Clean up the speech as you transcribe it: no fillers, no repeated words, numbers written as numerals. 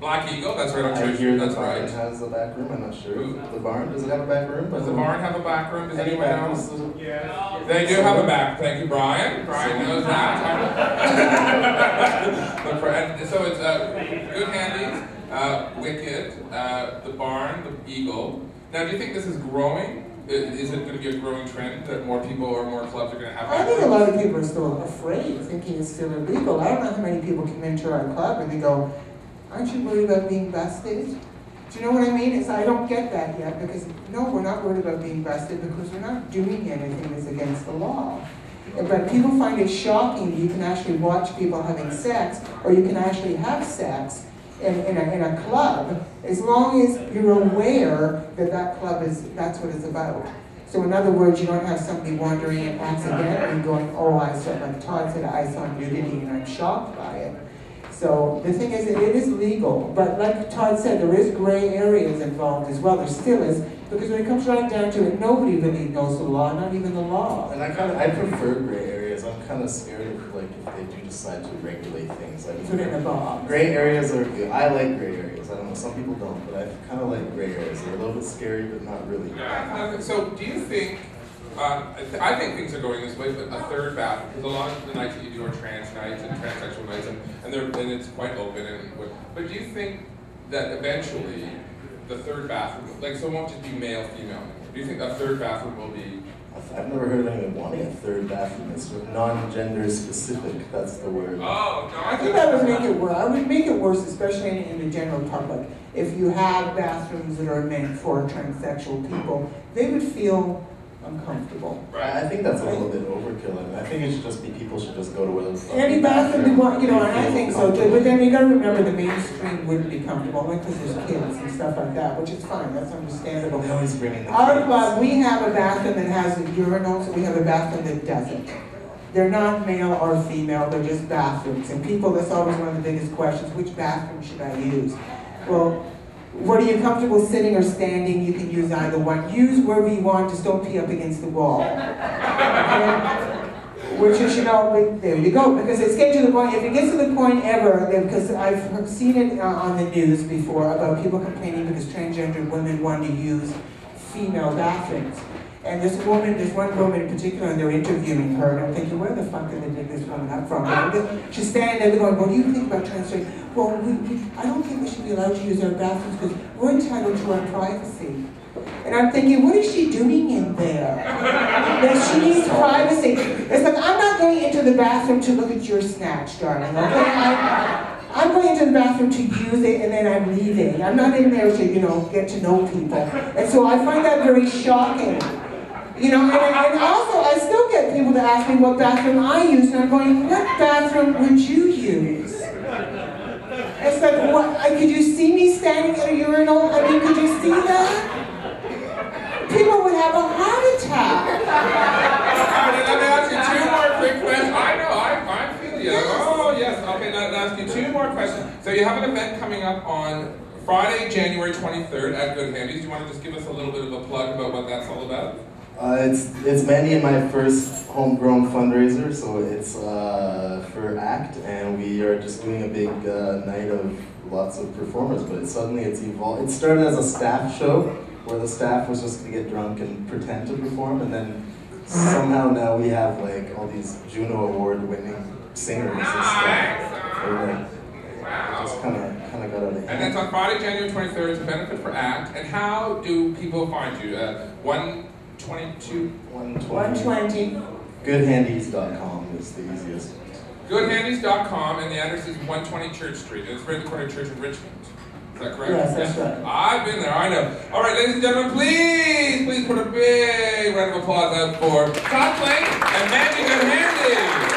Black Eagle, that's right on Church I hear Street, the that's barn right. has a back room, I'm not sure. The barn, does it have a back room? Does the barn have a back room? Does Any anyone back know? rooms? Yeah. They do have a back. Thank you, Brian. Brian knows that. So it's Goodhandy, Wicked, the barn, the Eagle. Now, do you think this is growing? Is it going to be a growing trend that more people or more clubs are going to have? I think a lot of people are still afraid, thinking it's still illegal. I don't know how many people come into our club and they go, "Aren't you worried about being busted?" Do you know what I mean? I don't get that yet, because no, we're not worried about being busted because we're not doing anything that's against the law. But people find it shocking that you can actually watch people having sex, or you can actually have sex in a club, as long as you're aware that that club that's what it's about. So in other words, you don't have somebody wandering in accidentally going, "Oh, I saw," like Todd said, "I saw nudity and I'm shocked by it." So the thing is, it is legal, but like Todd said, there is gray areas involved as well. There still is, because when it comes right down to it, nobody really knows the law, not even the law. And I prefer gray areas. I'm kind of scared of, like, if they do decide to regulate things. I mean, Put it in a box. Gray areas are good. I like gray areas. I don't know, some people don't, but I kind of like gray areas. They're a little bit scary, but not really. So do you think, I think things are going this way, but a third bathroom, because a lot of the nights that you do are trans nights and transsexual nights, and it's quite open. But do you think that eventually the third bathroom, like, so it won't just be male, female? Do you think a third bathroom will be? I've never heard of anyone wanting a third bathroom. It's sort of non-gender specific. That's the word. Oh, no, I think that would make it worse. I would make it worse, especially in the general public. If you have bathrooms that are meant for transsexual people, they would feel uncomfortable. Right. I think that's a little bit overkill. I mean, I think it should just be people should just go to whatever. Any bathroom they want, and I think so too. But then you got to remember the mainstream wouldn't be comfortable, like because there's kids and stuff like that, which is fine. That's understandable. They always bring in the Our kids. club, we have a bathroom that has urinals, and we have a bathroom that doesn't. They're not male or female, they're just bathrooms. And people, that's always one of the biggest questions: which bathroom should I use? Well, what are you comfortable sitting or standing? You can use either one. Use wherever you want, just don't pee up against the wall. Okay? Which is, there you go. Because it's getting to the point, if it gets to the point ever, because I've seen it on the news before about people complaining because transgender women want to use female bathrooms. And this one woman in particular, and they're interviewing her, and I'm thinking, where the fuck did they dig this woman up from? She's standing there going, "What do you think about transgender?" "Well, I don't think we should be allowed to use our bathrooms because we're entitled to our privacy." And I'm thinking, what is she doing in there? That she needs privacy. It's like, I'm not going into the bathroom to look at your snatch, darling, okay? I'm going into the bathroom to use it, and then I'm leaving. I'm not in there to, get to know people. And so I find that very shocking. And also, I still get people to ask me what bathroom I use, and I'm going, what bathroom would you use? It's like, what? Could you see me standing at a urinal? I mean, could you see that? People would have a heart attack. Let me ask you two more quick questions. I know, I feel you. Oh, yes. Okay, let me ask you two more questions. So you have an event coming up on Friday, January 23rd at Goodhandy. Do you want to just give us a little bit of a plug about what that's all about? It's Mandy and my first homegrown fundraiser, so it's for ACT, and we are just doing a big night of lots of performers, but suddenly it's evolved. It started as a staff show, where the staff was just going to get drunk and pretend to perform, and then somehow now we have like all these Juno Award-winning singers and stuff. Just kind of got out of hand. And that's on Friday, January 23rd. It's a benefit for ACT. And how do people find you? 120. Goodhandys.com is the easiest. Goodhandys.com, and the address is 120 Church Street. It's right at the corner of Church and Richmond. Is that correct? Yes, that's right. I've been there, I know. All right, ladies and gentlemen, please put a big round of applause out for Todd Klinck and Mandy Goodhandy.